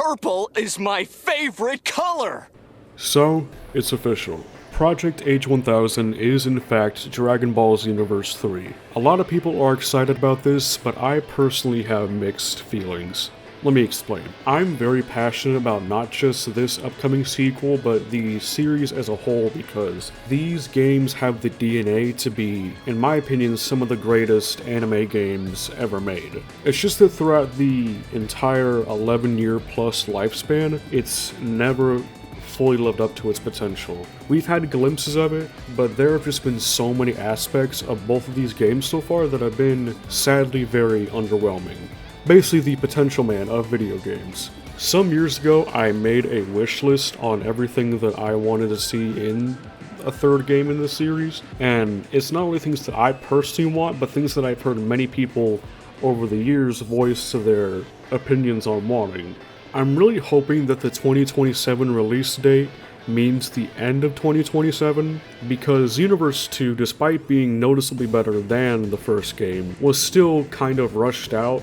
Purple is my favorite color! So, it's official. Project H1000 is in fact Dragon Ball Xenoverse 3. A lot of people are excited about this, but I personally have mixed feelings. Let me explain. I'm very passionate about not just this upcoming sequel, but the series as a whole because these games have the DNA to be, in my opinion, some of the greatest anime games ever made. It's just that throughout the entire 11-year plus lifespan, it's never fully lived up to its potential. We've had glimpses of it, but there have just been so many aspects of both of these games so far that have been sadly very underwhelming. Basically the potential man of video games. Some years ago, I made a wish list on everything that I wanted to see in a third game in the series, and it's not only things that I personally want, but things that I've heard many people over the years voice their opinions on wanting. I'm really hoping that the 2027 release date means the end of 2027, because Xenoverse 2, despite being noticeably better than the first game, was still kind of rushed out,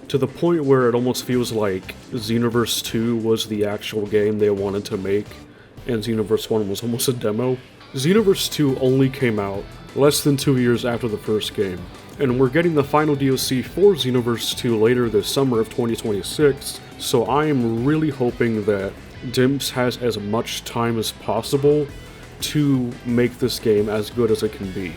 to the point where it almost feels like Xenoverse 2 was the actual game they wanted to make, and Xenoverse 1 was almost a demo. Xenoverse 2 only came out less than 2 years after the first game, and we're getting the final DLC for Xenoverse 2 later this summer of 2026, so I am really hoping that Dimps has as much time as possible to make this game as good as it can be.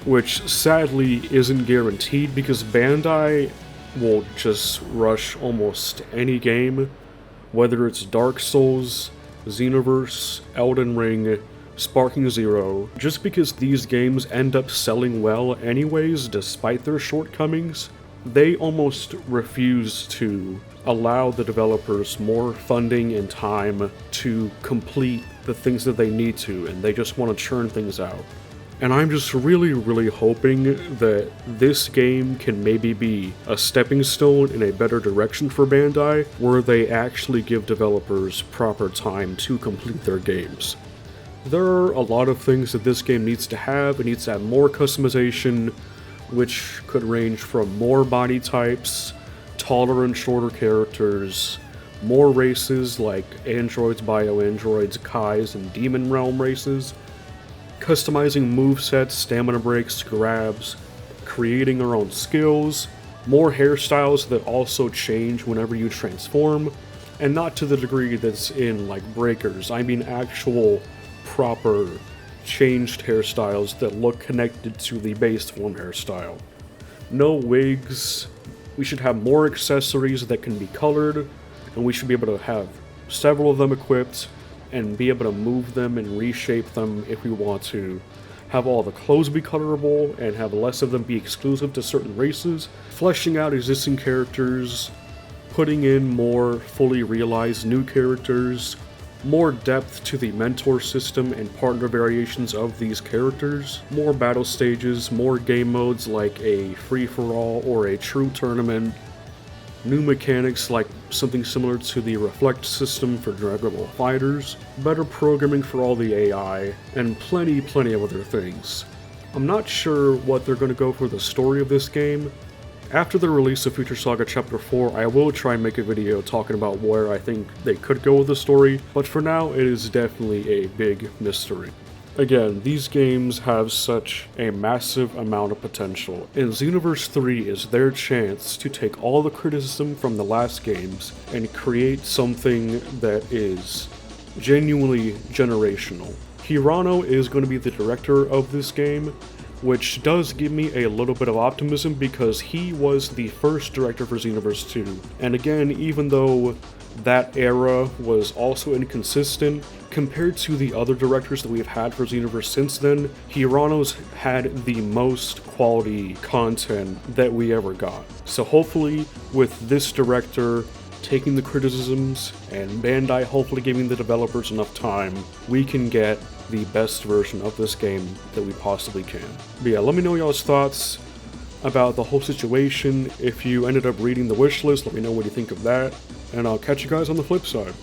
Which sadly isn't guaranteed because Bandai will just rush almost any game, whether it's Dark Souls, Xenoverse, Elden Ring, Sparking Zero, just because these games end up selling well anyways despite their shortcomings. They almost refuse to allow the developers more funding and time to complete the things that they need to, and they just want to churn things out. And I'm just really hoping that this game can maybe be a stepping stone in a better direction for Bandai, where they actually give developers proper time to complete their games. There are a lot of things that this game needs to have. It needs to have more customization, which could range from more body types, taller and shorter characters, more races like androids, bio-androids, Kais, and demon realm races, customizing movesets, stamina breaks, grabs, creating our own skills, more hairstyles that also change whenever you transform, and not to the degree that's in like Breakers. I mean actual proper changed hairstyles that look connected to the base form hairstyle. No wigs. We should have more accessories that can be colored, and we should be able to have several of them equipped and be able to move them and reshape them if we want to. Have all the clothes be colorable and have less of them be exclusive to certain races. Fleshing out existing characters, putting in more fully realized new characters, more depth to the mentor system and partner variations of these characters, more battle stages, more game modes like a free-for-all or a true tournament, new mechanics like something similar to the Reflect system for Dragon Ball FighterZ, better programming for all the AI, and plenty of other things. I'm not sure what they're going to go for the story of this game. After the release of Future Saga Chapter 4, I will try and make a video talking about where I think they could go with the story, but for now it is definitely a big mystery. Again, these games have such a massive amount of potential, and Xenoverse 3 is their chance to take all the criticism from the last games and create something that is genuinely generational. Hirano is going to be the director of this game, which does give me a little bit of optimism because he was the first director for Xenoverse 2. And again, even though that era was also inconsistent, compared to the other directors that we've had for Xenoverse since then, Hirano's had the most quality content that we ever got. So hopefully, with this director taking the criticisms and Bandai hopefully giving the developers enough time, we can get the best version of this game that we possibly can. But yeah, let me know y'all's thoughts about the whole situation. If you ended up reading the wish list, let me know what you think of that, and I'll catch you guys on the flip side.